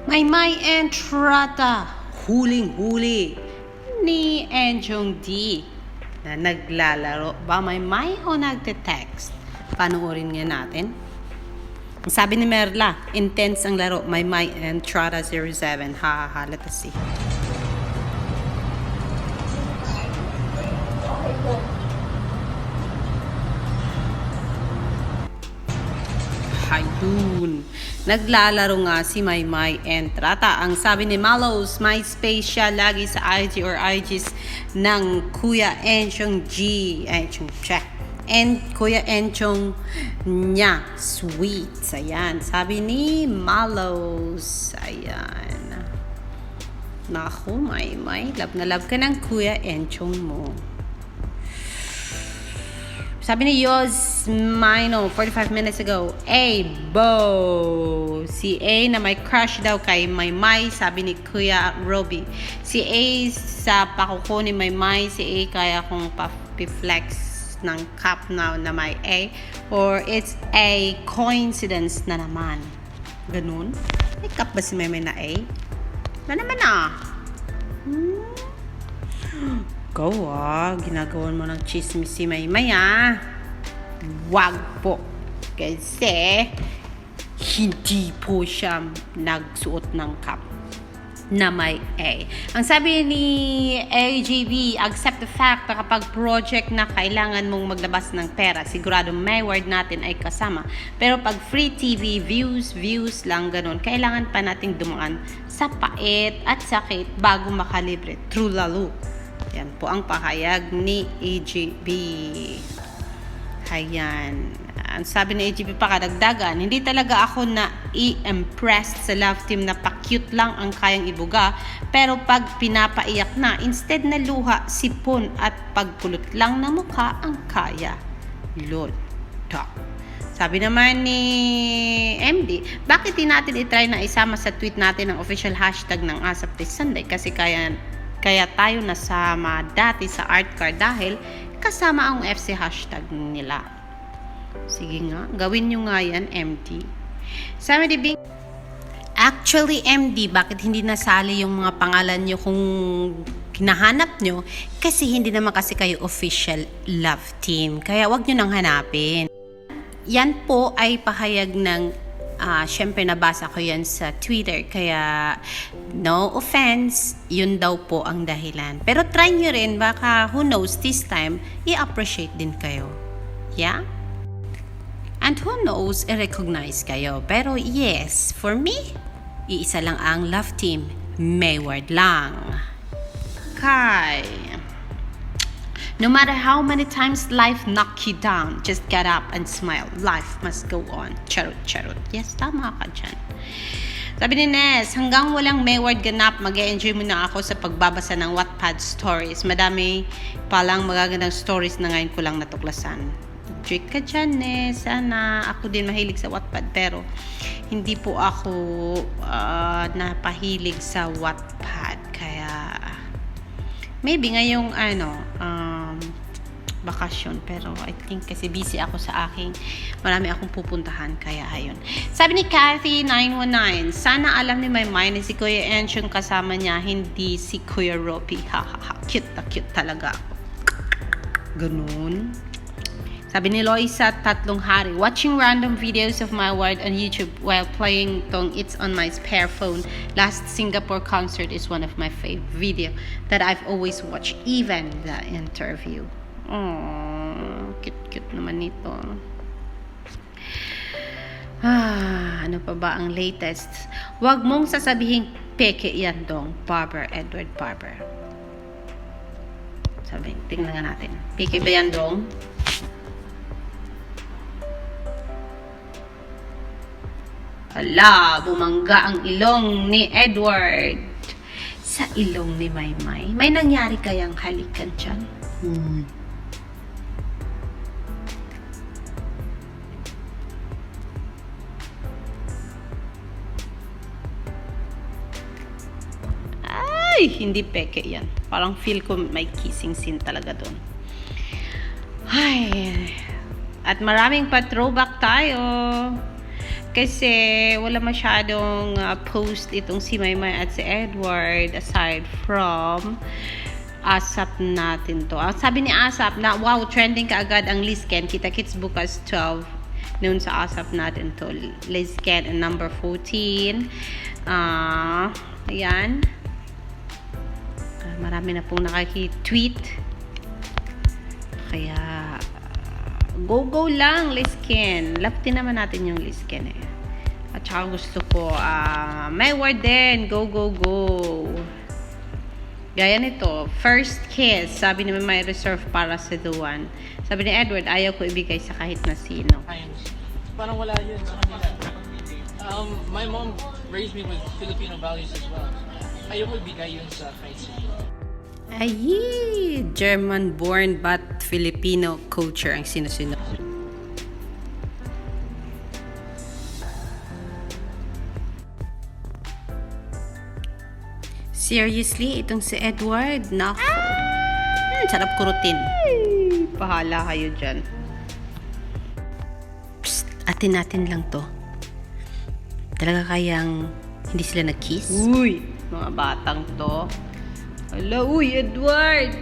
Maymay Entrata Huling-huli ni Enchong Dee na naglalaro ba Maymay o nagte-text? Panoorin nga natin. Sabi ni Merla, intense ang laro. Maymay Entrata 07. Ha, let us see. Ayun. Naglalaro nga si Maymay Entrata. Ang sabi ni Malos, may space siya lagi sa IG or IGs ng Kuya Enchong Dee. Kuya Enchong niya. Sweet. Ayan. Sabi ni Malos. Ayan. Naku, Maymay. Love na love ka ng Kuya Enchong mo. Sabi ni Yoz Mino 45 minutes ago, Bo! Si A na may crush daw kay Maymay, sabi ni Kuya Roby. Si A sa pakuko ni Maymay, si A kaya kong pa-flex ng cup na may A, or it's a coincidence na naman. Ganun? May cup ba si Maymay na A? Na naman Go ginagawan mo ng chismis si Maymay Wag po. Kasi hindi po siya nagsuot ng cap na may A. Ang sabi ni AGB, accept the fact na kapag project na kailangan mong maglabas ng pera, sigurado may word natin ay kasama. Pero pag free TV, views lang ganun, kailangan pa nating dumaan sa pait at sakit bago makalibre. True lalo. Yan po ang pahayag ni AGB. Ayan. Ang sabi ni AGB pa kadagdagan, hindi talaga ako na i-impressed sa love team na pa-cute lang ang kayang ibuga. Pero pag pinapaiyak na, instead na luha, sipon at pagkulot lang na mukha ang kaya. Lord. Talk. Sabi naman ni MD, bakit di natin itry na isama sa tweet natin ang official hashtag ng ASAP this Sunday? Kasi kaya tayo nasama dati sa art card dahil kasama ang FC hashtag nila. Sige nga, gawin nyo nga yan, MD. Sabi ni Bing, actually, MD, bakit hindi nasali yung mga pangalan nyo kung hinahanap nyo? Kasi hindi naman kasi kayo official love team. Kaya wag nyo nang hanapin. Yan po ay pahayag ng syempre nabasa ko yan sa Twitter, kaya no offense, yun daw po ang dahilan. Pero try nyo rin, baka who knows, this time, i-appreciate din kayo. Yeah? And who knows, i-recognize kayo. Pero yes, for me, iisa lang ang love team, Mayward lang. No matter how many times life knock you down, just get up and smile. Life must go on. Charot, charot. Yes, tama ka dyan. Sabi ni Nes, hanggang walang Mayward ganap, mag-e-enjoy muna ako sa pagbabasa ng Wattpad stories. Madami palang magagandang stories na ngayon ko lang natuklasan. Enjoy ka dyan, Nes. Sana ako din mahilig sa Wattpad, pero hindi po ako napahilig sa Wattpad. Kaya maybe ngayong bakasyon, pero I think kasi busy ako sa marami akong pupuntahan, kaya ayun. Sabi ni Kathy 919, sana alam ni Maymay na si Kuya Enchong kasama niya, hindi si Kuya Ropi. Cute na cute talaga ako. Ganun. Sabi ni Loisa Tatlong Hari, watching random videos of my word on YouTube while playing tong It's on my spare phone. Last Singapore concert is one of my favorite video that I've always watched, even the interview. Oh, cute naman nito. Ano pa ba ang latest? Huwag mong sasabihin peke yan dong, Edward Barber. Sabi, tingnan nga natin. Peke ba yan dong? Hala, bumangga ang ilong ni Edward sa ilong ni Maymay. May nangyari kayang halikan dyan? Ay, hindi peke yan. Parang feel ko may kissing scene talaga doon. Ay, at maraming pa throwback tayo. Kasi wala masyadong post itong si Maymay at si Edward aside from ASAP natin to. Sabi ni ASAP na wow, trending kaagad ang Lizken. Kita-kits bukas 12 noon sa ASAP natin to. Lizken and number 14. Ayan. Marami na pong nakaki-tweet. Kaya go lang, Lizken. Love din naman natin yung Lizken eh. At saka gusto ko, may word din. Go. Gaya nito, first kiss. Sabi ni may reserve para sa Duan. Sabi ni Edward, ayaw ko ibigay sa kahit na sino. Parang wala yun sa kanila. My mom raised me with Filipino values as well. Ayaw ko ibigay yun sa kahit sino. Ay, German-born but Filipino culture ang sinusunod. Seriously, itong si Edward, naku. Sarap kurutin. Pahala kayo dyan. Psst, atin natin lang to. Talaga kayang hindi sila nag-kiss? Uy, mga batang to. Hala, uy, Edward!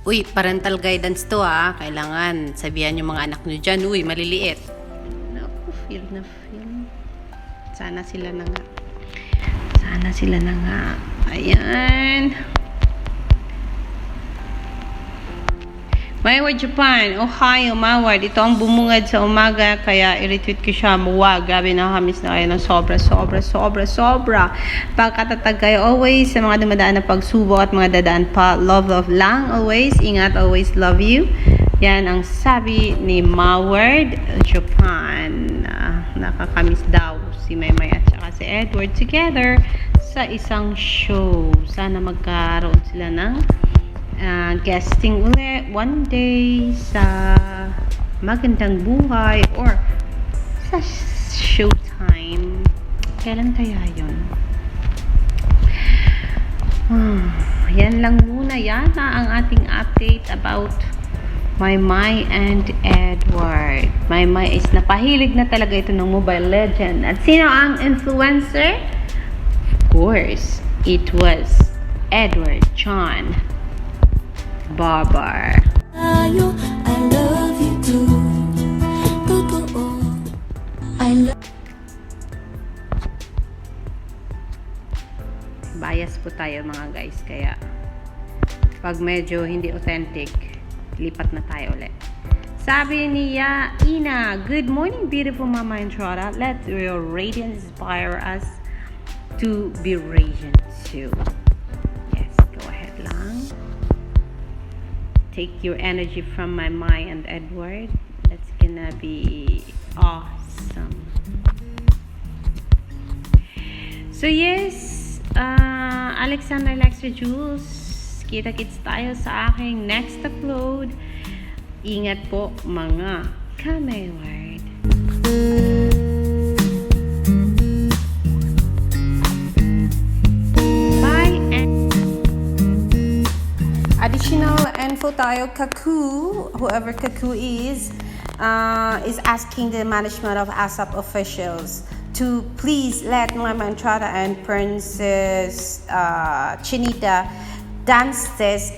Uy, parental guidance to ha. Kailangan sabihan yung mga anak nyo dyan. Uy, maliliit. Naku, feel na feel. Sana sila na nga. Ayan. Mayward, Japan. Ohio, Maward. Ito ang bumungad sa umaga. Kaya i-retweet ko siya. Muwag. Gabi na kamis na kayo ng sobra. Pagkatatag kayo always sa mga dumadaan na pagsubok at mga dadaan pa. Love lang always. Ingat always. Love you. Yan ang sabi ni Maward, Japan. Nakakamis daw si Maymay at saka si Edward together sa isang show. Sana magkaroon sila ng guesting ulit one day sa Magandang Buhay or sa Showtime. Kailan kaya yun? Yan lang muna yata ang ating update about Maymay and Edward. Maymay is napahilig na talaga ito ng Mobile Legend. At sino ang influencer? Of course, it was Edward John Barber. I love you too. Bias po tayo mga guys, kaya pag medyo hindi authentic, lipat na tayo ulit. Sabi niya, Ina, good morning beautiful Maymay Entrata. Let your radiance inspire us to be radiant too. Yes, go ahead lang. Take your energy from Maymay and Edward. That's gonna be awesome. So yes, Alexander Lexter Jules, kita-kits tayo sa aking next upload. Ingat po mga ka-Mayward. Bye. Additional info tayo, Kaku, whoever Kaku is asking the management of ASAP officials to please let Maymay Entrata and Princess Chinita dance this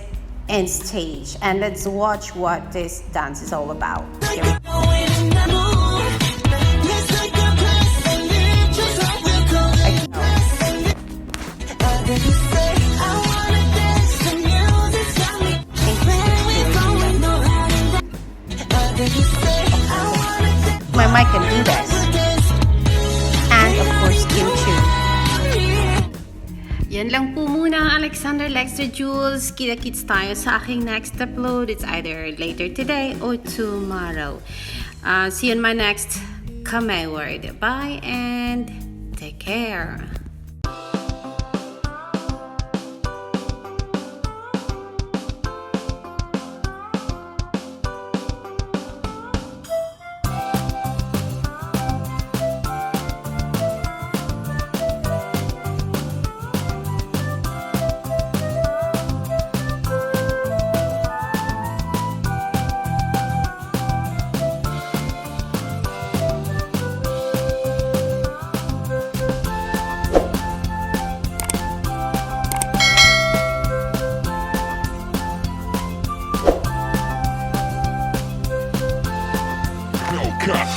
in stage, and let's watch what this dance is all about. Here we go. Maymay can do this, and of course Kim Chu. Yan lang po muna, Alexander Lexter Jules. Kita-kits tayo sa aking next upload. It's either later today or tomorrow. See you in my next Maymay. Bye and take care. chika.